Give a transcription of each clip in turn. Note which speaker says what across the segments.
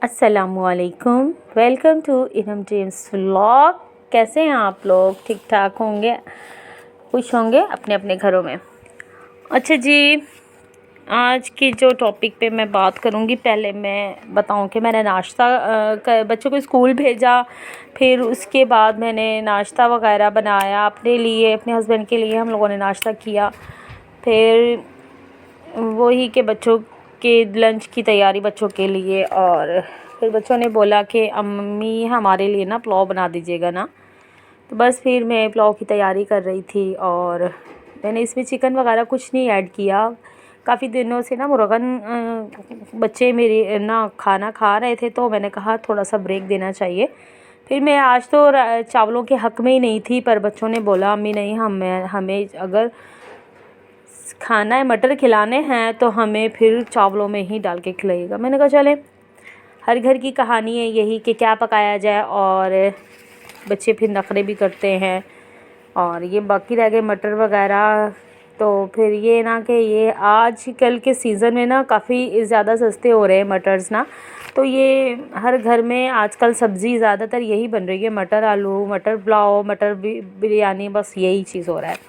Speaker 1: अस्सलामु अलैकुम, welcome to Inam dreams vlog. कैसे हैं आप लोग? ठीक ठाक होंगे, खुश होंगे अपने अपने घरों में। अच्छा जी, आज की जो टॉपिक पे मैं बात करूँगी, पहले मैं बताऊँ कि मैंने नाश्ता बच्चों को स्कूल भेजा, फिर उसके बाद मैंने नाश्ता वगैरह बनाया अपने लिए, अपने हस्बैंड के लिए। हम लोगों ने नाश्ता किया, फिर वही कि बच्चों के लंच की तैयारी बच्चों के लिए। और फिर बच्चों ने बोला कि अम्मी हमारे लिए ना पुलाव बना दीजिएगा ना। तो बस फिर मैं पुलाव की तैयारी कर रही थी और मैंने इसमें चिकन वगैरह कुछ नहीं ऐड किया। काफ़ी दिनों से ना मुर्गन बच्चे मेरे ना खाना खा रहे थे, तो मैंने कहा थोड़ा सा ब्रेक देना चाहिए। फिर मैं आज तो चावलों के हक़ में ही नहीं थी, पर बच्चों ने बोला अम्मी नहीं, हमें अगर खाना है, मटर खिलाने हैं तो हमें फिर चावलों में ही डाल के खिलाइएगा। मैंने कहा चले, हर घर की कहानी है यही कि क्या पकाया जाए, और बच्चे फिर नखरे भी करते हैं। और ये बाकी रह गए मटर वगैरह, तो फिर ये ना कि ये आज कल के सीज़न में ना काफ़ी ज़्यादा सस्ते हो रहे हैं मटर्स ना। तो ये हर घर में आजकल सब्ज़ी ज़्यादातर यही बन रही है, मटर आलू, मटर पुलाव, मटर बिरयानी, बस यही चीज़ हो रहा है।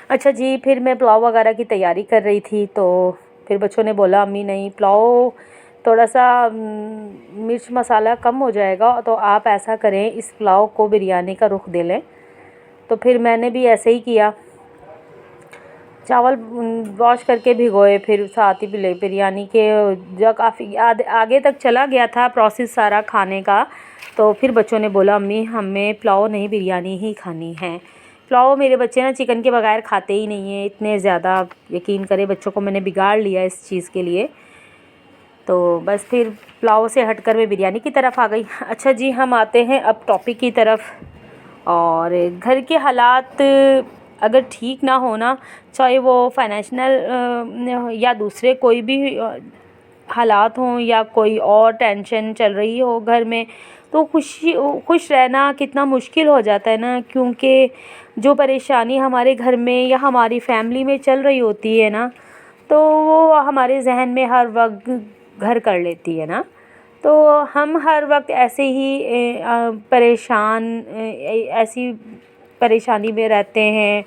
Speaker 1: अच्छा जी, फिर मैं पुलाव वगैरह की तैयारी कर रही थी, तो फिर बच्चों ने बोला अम्मी नहीं, पुलाव थोड़ा सा मिर्च मसाला कम हो जाएगा, तो आप ऐसा करें इस पुलाव को बिरयानी का रुख दे लें। तो फिर मैंने भी ऐसे ही किया, चावल वॉश करके भिगोए, फिर साथ ही बिरयानी के जब काफ़ी आगे तक चला गया था प्रोसेस सारा खाने का। तो फिर बच्चों ने बोला अम्मी हमें पुलाव नहीं, बिरयानी ही खानी है। पुलाव मेरे बच्चे ना चिकन के बगैर खाते ही नहीं हैं इतने ज़्यादा, यकीन करें बच्चों को मैंने बिगाड़ लिया इस चीज़ के लिए। तो बस फिर पुलाव से हटकर मैं बिरयानी की तरफ आ गई। अच्छा जी, हम आते हैं अब टॉपिक की तरफ। और घर के हालात अगर ठीक ना होना, चाहे वो फाइनेंशियल या दूसरे कोई भी हालात हों या कोई और टेंशन चल रही हो घर में, तो खुश रहना कितना मुश्किल हो जाता है ना। क्योंकि जो परेशानी हमारे घर में या हमारी फैमिली में चल रही होती है ना, तो वो हमारे जहन में हर वक्त घर कर लेती है ना। तो हम हर वक्त ऐसे ही ऐसी परेशानी में रहते हैं,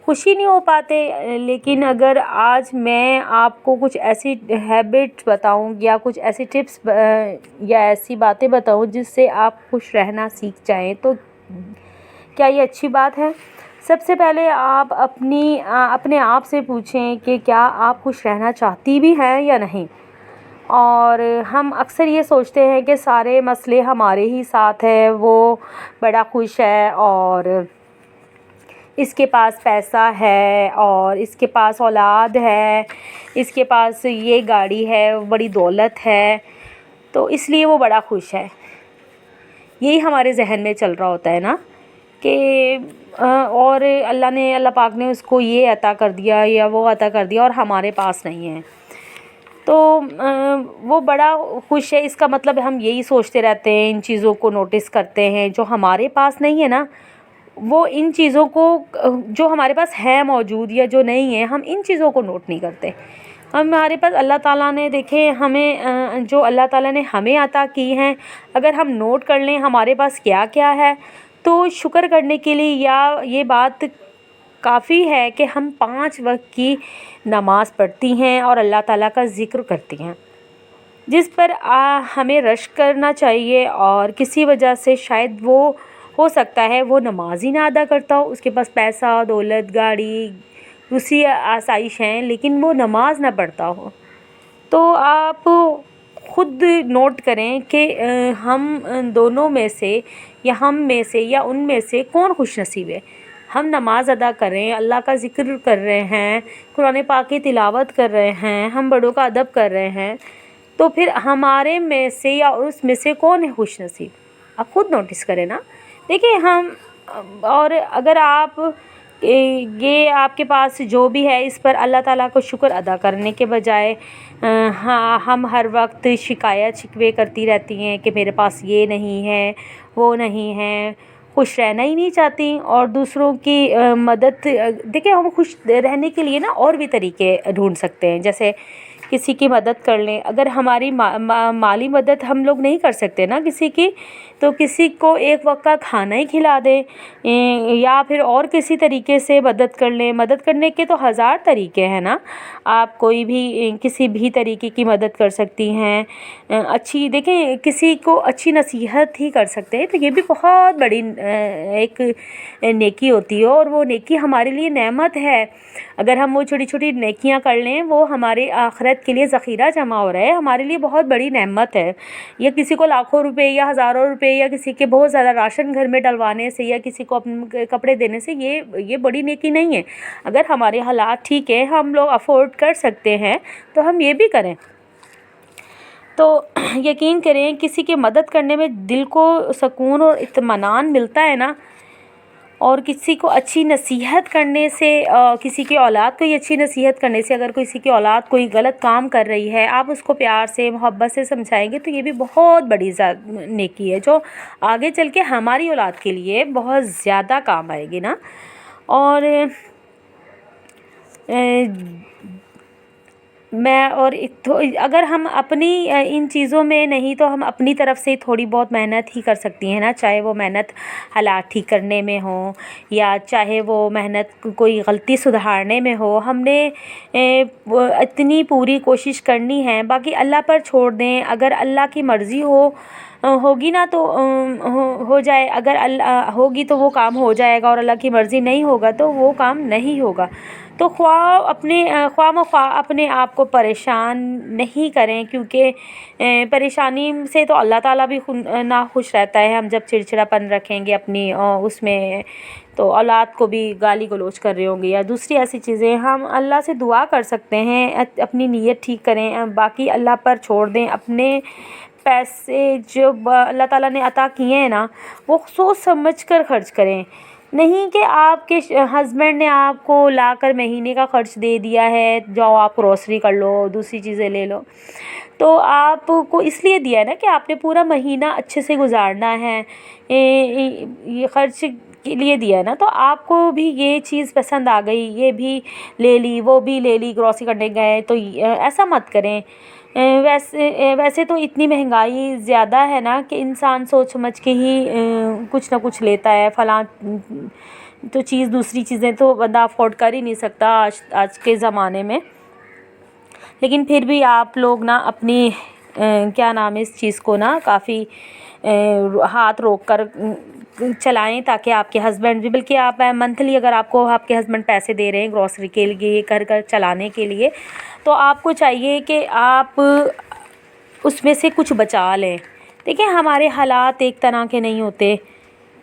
Speaker 1: खुशी नहीं हो पाते। लेकिन अगर आज मैं आपको कुछ ऐसी हैबिट्स बताऊं या कुछ ऐसी टिप्स या ऐसी बातें बताऊं जिससे आप खुश रहना सीख जाएं, तो क्या ये अच्छी बात है? सबसे पहले आप अपने आप से पूछें कि क्या आप खुश रहना चाहती भी हैं या नहीं। और हम अक्सर ये सोचते हैं कि सारे मसले हमारे ही साथ है, वो बड़ा खुश है और इसके पास पैसा है और इसके पास औलाद है, इसके पास ये गाड़ी है, बड़ी दौलत है, तो इसलिए वो बड़ा खुश है। यही हमारे जहन में चल रहा होता है ना कि और अल्लाह पाक ने उसको ये अता कर दिया या वो अता कर दिया और हमारे पास नहीं है, तो वो बड़ा खुश है। इसका मतलब हम यही सोचते रहते हैं, इन चीज़ों को नोटिस करते हैं जो हमारे पास नहीं है ना, वो इन चीज़ों को जो हमारे पास है मौजूद या जो नहीं है, हम इन चीज़ों को नोट नहीं करते। हमारे पास अल्लाह ताला ने देखें हमें जो अल्लाह ताला ने हमें अता की हैं, अगर हम नोट कर लें हमारे पास क्या क्या है, तो शुक्र करने के लिए या ये बात काफ़ी है कि हम 5 वक्त की नमाज़ पढ़ती हैं और अल्लाह ताला का ज़िक्र करती हैं, जिस पर हमें रश्क करना चाहिए। और किसी वजह से शायद वो हो सकता है वो नमाज ही ना अदा करता हो, उसके पास पैसा, दौलत, गाड़ी, दूसरी आसाइश हैं, लेकिन वो नमाज ना पढ़ता हो। तो आप खुद नोट करें कि हम दोनों में से या हम में से या उन में से कौन खुश नसीब है। हम नमाज अदा कर रहे हैं, अल्लाह का ज़िक्र कर रहे हैं, कुरान पाक की तिलावत कर रहे हैं, हम बड़ों का अदब कर रहे हैं, तो फिर हमारे में से या उस में से कौन है खुश नसीब? आप खुद नोटिस करें ना। देखिए हम और अगर आप ये आपके पास जो भी है इस पर अल्लाह ताला को शुक्र अदा करने के बजाय हाँ हम हर वक्त शिकायत शिकवे करती रहती हैं कि मेरे पास ये नहीं है, वो नहीं है, खुश रहना ही नहीं चाहती। और दूसरों की मदद देखिए, हम खुश रहने के लिए ना और भी तरीके ढूंढ सकते हैं, जैसे کسی کی مدد کر لیں. اگر ہماری مالی مدد ہم لوگ نہیں کر سکتے نا کسی کی، تو کسی کو ایک وقت کا کھانا ہی کھلا دیں، یا پھر اور کسی طریقے سے مدد کر لیں. مدد کرنے کے تو ہزار طریقے ہیں نا. آپ کوئی بھی کسی بھی طریقے کی مدد کر سکتی ہیں. اچھی دیکھیں، کسی کو اچھی نصیحت ہی کر سکتے ہیں، تو یہ بھی بہت بڑی ایک نیکی ہوتی ہے، اور وہ نیکی ہمارے لیے نعمت ہے. اگر ہم وہ چھوٹی چھوٹی نیکیاں کر لیں، وہ ہمارے آخرت کے لیے ذخیرہ جمع ہو رہا ہے، ہمارے لیے بہت بڑی نعمت ہے. یا کسی کو لاکھوں روپے یا ہزاروں روپے یا کسی کے بہت زیادہ راشن گھر میں ڈلوانے سے یا کسی کو اپنے کپڑے دینے سے یہ بڑی نیکی نہیں ہے. اگر ہمارے حالات ٹھیک ہے، ہم لوگ افورڈ کر سکتے ہیں، تو ہم یہ بھی کریں. تو یقین کریں، کسی کی مدد کرنے میں دل کو سکون اور اطمینان ملتا ہے نا. اور کسی کو اچھی نصیحت کرنے سے، کسی کی اولاد کو اچھی نصیحت کرنے سے، اگر کسی کی اولاد کوئی غلط کام کر رہی ہے، آپ اس کو پیار سے محبت سے سمجھائیں گے، تو یہ بھی بہت بڑی نیکی ہے، جو آگے چل کے ہماری اولاد کے لیے بہت زیادہ کام آئے گی نا. اور اگر ہم اپنی ان چیزوں میں نہیں، تو ہم اپنی طرف سے تھوڑی بہت محنت ہی کر سکتی ہیں نا. چاہے وہ محنت حالات ٹھیک کرنے میں ہو، یا چاہے وہ محنت کوئی غلطی سدھارنے میں ہو. ہم نے اتنی پوری کوشش کرنی ہے، باقی اللہ پر چھوڑ دیں. اگر اللہ کی مرضی ہوگی نا تو ہو جائے. اگر اللہ ہوگی تو وہ کام ہو جائے گا، اور اللہ کی مرضی نہیں ہوگا تو وہ کام نہیں ہوگا. تو خواہ اپنے آپ کو پریشان نہیں کریں، کیونکہ پریشانی سے تو اللہ تعالیٰ بھی ناخوش رہتا ہے. ہم جب چڑچڑاپن رکھیں گے اپنی اس میں، تو اولاد کو بھی گالی گلوچ کر رہے ہوں گے یا دوسری ایسی چیزیں. ہم اللہ سے دعا کر سکتے ہیں، اپنی نیت ٹھیک کریں، باقی اللہ پر چھوڑ دیں. اپنے پیسے جو اللہ تعالیٰ نے عطا کیے ہیں نا، وہ سوچ سمجھ کر خرچ کریں. نہیں کہ آپ کے ہسبینڈ نے آپ کو لا کر مہینے کا خرچ دے دیا ہے، جاؤ آپ گروسری کر لو، دوسری چیزیں لے لو. تو آپ کو اس لیے دیا ہے نا کہ آپ نے پورا مہینہ اچھے سے گزارنا ہے، یہ خرچ کے لیے دیا ہے نا. تو آپ کو بھی یہ چیز پسند آ گئی، یہ بھی لے لی، وہ بھی لے لی، گروسری کرنے گئے، تو ایسا مت کریں. ویسے تو اتنی مہنگائی زیادہ ہے نا کہ انسان سوچ سمجھ کے ہی کچھ نہ کچھ لیتا ہے. فلاں تو دوسری چیزیں تو بندہ افورڈ کر ہی نہیں سکتا آج کے زمانے میں. لیکن پھر بھی آپ لوگ نا اپنی کیا نام ہے، اس چیز کو نا کافی ہاتھ روک کر چلائیں، تاکہ آپ کے ہسبینڈ بھی، بلکہ آپ منتھلی اگر آپ کو آپ کے ہسبینڈ پیسے دے رہے ہیں گروسری کے لیے، کر چلانے کے لیے، تو آپ کو چاہیے کہ آپ اس میں سے کچھ بچا لیں. دیکھیں، ہمارے حالات ایک طرح کے نہیں ہوتے،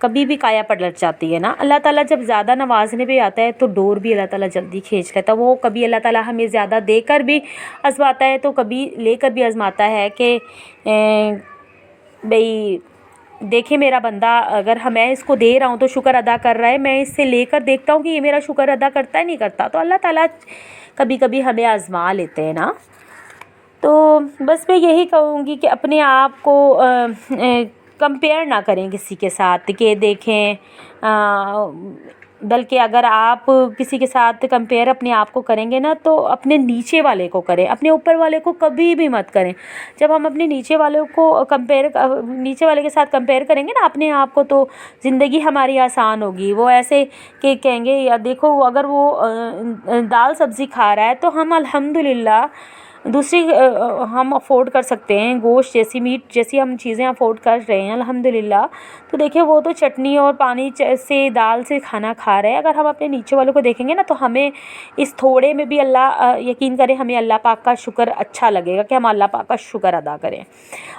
Speaker 1: کبھی بھی کایا پلٹ جاتی ہے نا. اللہ تعالیٰ جب زیادہ نوازنے پہ آتا ہے تو ڈور بھی اللہ تعالیٰ جلدی کھینچ لیتا ہے. وہ کبھی اللہ تعالیٰ ہمیں زیادہ دے کر بھی آزماتا ہے، تو کبھی لے کر بھی آزماتا ہے کہ بھئی دیکھیں میرا بندہ، اگر میں اس کو دے رہا ہوں تو شکر ادا کر رہا ہے، میں اس سے لے کر دیکھتا ہوں کہ یہ میرا شکر ادا کرتا ہے نہیں کرتا. تو اللہ تعالیٰ کبھی کبھی ہمیں آزما لیتے ہیں نا. تو بس میں یہی کہوں گی کہ اپنے آپ کو کمپیئر نہ کریں کسی کے ساتھ، کہ دیکھیں، بلکہ اگر آپ کسی کے ساتھ کمپیئر اپنے آپ کو کریں گے نا، تو اپنے نیچے والے کو کریں، اپنے اوپر والے کو کبھی بھی مت کریں. جب ہم اپنے نیچے والے کے ساتھ کمپیئر کریں گے نا اپنے آپ کو، تو زندگی ہماری آسان ہوگی. وہ ایسے کہ کہیں گے، یا دیکھو اگر وہ دال سبزی کھا رہا ہے تو ہم الحمدللہ دوسری ہم افورڈ کر سکتے ہیں، گوشت جیسی، میٹ جیسی ہم چیزیں افورڈ کر رہے ہیں الحمدللہ. تو دیکھیں، وہ تو چٹنی اور پانی سے، دال سے کھانا کھا رہے ہیں. اگر ہم اپنے نیچے والوں کو دیکھیں گے نا، تو ہمیں اس تھوڑے میں بھی یقین کریں، ہمیں اللہ پاک کا شکر اچھا لگے گا کہ ہم اللہ پاک کا شکر ادا کریں.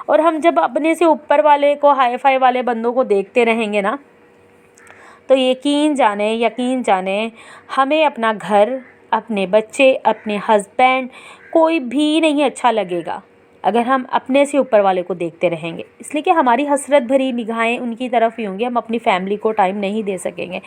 Speaker 1: اور ہم جب اپنے سے اوپر والے کو، ہائی فائی والے بندوں کو دیکھتے رہیں گے نا، تو یقین جانیں ہمیں اپنا گھر، اپنے بچے، اپنے ہسبینڈ، کوئی بھی نہیں اچھا لگے گا اگر ہم اپنے سے اوپر والے کو دیکھتے رہیں گے. اس لیے کہ ہماری حسرت بھری نگاہیں ان کی طرف ہی ہوں گی. ہم اپنی فیملی کو ٹائم نہیں دے سکیں گے.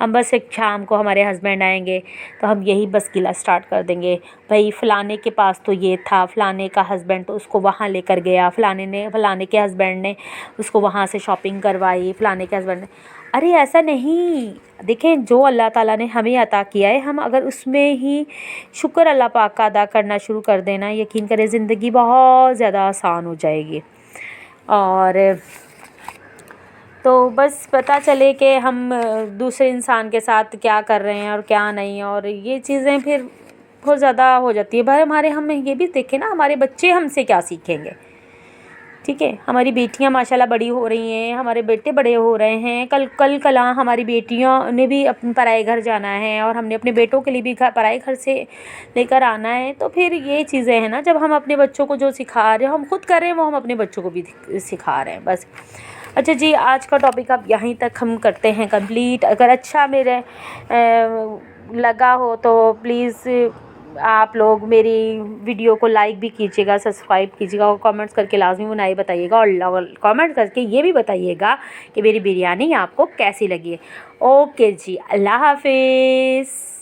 Speaker 1: ہم بس ایک شام کو ہمارے ہسبینڈ آئیں گے تو ہم یہی بس گلا اسٹارٹ کر دیں گے، بھائی فلانے کے پاس تو یہ تھا، فلانے کا ہسبینڈ تو اس کو وہاں لے کر گیا، فلانے کے ہسبینڈ نے اس کو وہاں سے شاپنگ کروائی، فلانے کے ہسبینڈ نے. अरे ऐसा नहीं, देखें जो अल्लाह ताला ने हमें अता किया है, हम अगर उसमें ही शुक्र अल्लाह पाक का अदा करना शुरू कर देना, यकीन करें ज़िंदगी बहुत ज़्यादा आसान हो जाएगी। और तो बस पता चले कि हम दूसरे इंसान के साथ क्या कर रहे हैं और क्या नहीं, और ये चीज़ें फिर बहुत ज़्यादा हो जाती है। भाई हमारे, हम ये भी देखें ना, हमारे बच्चे हमसे क्या सीखेंगे। ठीक है, हमारी बेटियां माशाल्लाह बड़ी हो रही हैं, हमारे बेटे बड़े हो रहे हैं, कल हमारी बेटियों ने भी अपने पराए घर जाना है, और हमने अपने बेटों के लिए भी पराए घर से लेकर आना है। तो फिर ये चीज़ें हैं ना, जब हम अपने बच्चों को जो सिखा रहे हैं, हम खुद कर रहे हैं, वो हम अपने बच्चों को भी सिखा रहे हैं बस। अच्छा जी, आज का टॉपिक अब यहीं तक हम करते हैं कंप्लीट। अगर अच्छा मेरे लगा हो तो प्लीज़ आप लोग मेरी वीडियो को लाइक भी कीजिएगा, सब्सक्राइब कीजिएगा, और कमेंट्स करके लाजमी बनाई बताइएगा, और कमेंट करके ये भी बताइएगा कि मेरी बिरयानी आपको कैसी लगी है। ओके जी, अल्लाह हाफिज़।